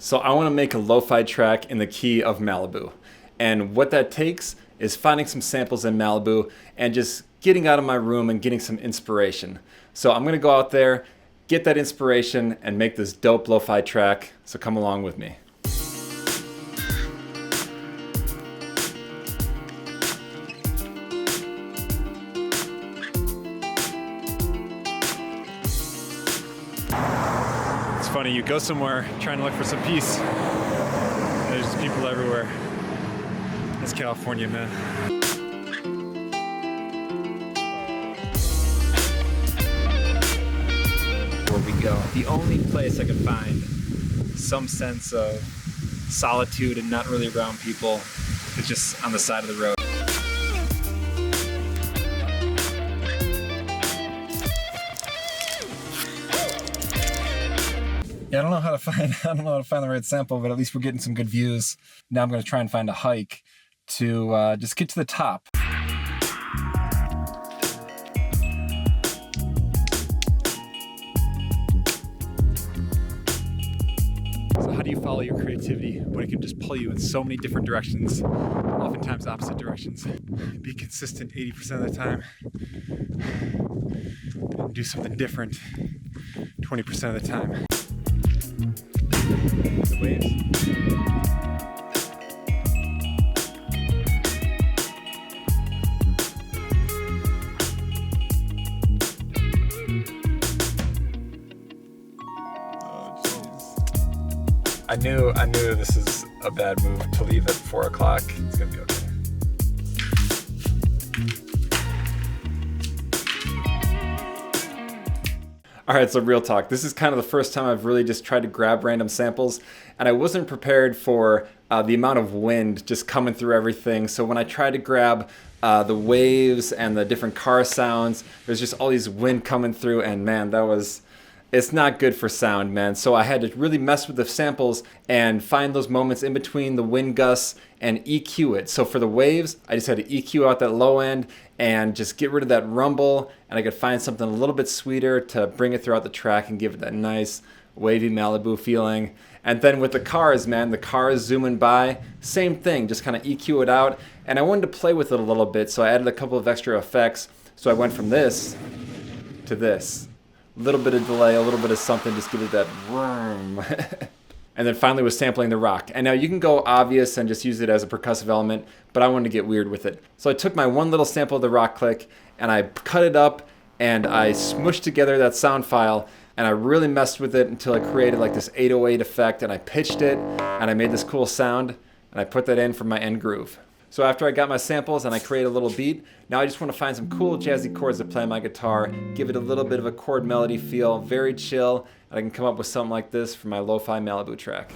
So I want to make a lo-fi track in the key of Malibu. And what that takes is finding some samples in Malibu and just getting out of my room and getting some inspiration. So I'm going to go out there, get that inspiration, and make this dope lo-fi track. So come along with me. It's funny, you go somewhere trying to look for some peace. There's people everywhere. It's California, man. Where we go. The only place I could find some sense of solitude and not really around people is just on the side of the road. Yeah, I don't know how to find the right sample, but at least we're getting some good views. Now I'm going to try and find a hike to just get to the top. So how do you follow your creativity when it can just pull you in so many different directions, oftentimes opposite directions? Be consistent 80% of the time, and do something different 20% of the time. The waves. I knew this is a bad move to leave at 4 o'clock. It's gonna be okay. All right, so real talk. This is kind of the first time I've really just tried to grab random samples, and I wasn't prepared for the amount of wind just coming through everything. So when I tried to grab the waves and the different car sounds, there's just all these wind coming through, and man, it's not good for sound, man. So I had to really mess with the samples and find those moments in between the wind gusts and EQ it. So for the waves, I just had to EQ out that low end and just get rid of that rumble, and I could find something a little bit sweeter to bring it throughout the track and give it that nice wavy Malibu feeling. And then with the cars, man, the cars zooming by, same thing, just kind of EQ it out. And I wanted to play with it a little bit, so I added a couple of extra effects. So I went from this to this. A little bit of delay, a little bit of something, just give it that vroom. And then finally was sampling the rock. And now you can go obvious and just use it as a percussive element, but I wanted to get weird with it. So I took my one little sample of the rock click and I cut it up and I smushed together that sound file, and I really messed with it until I created like this 808 effect, and I pitched it and I made this cool sound, and I put that in for my end groove. So after I got my samples and I created a little beat, now I just want to find some cool jazzy chords to play on my guitar, give it a little bit of a chord melody feel, very chill, and I can come up with something like this for my lo-fi Malibu track.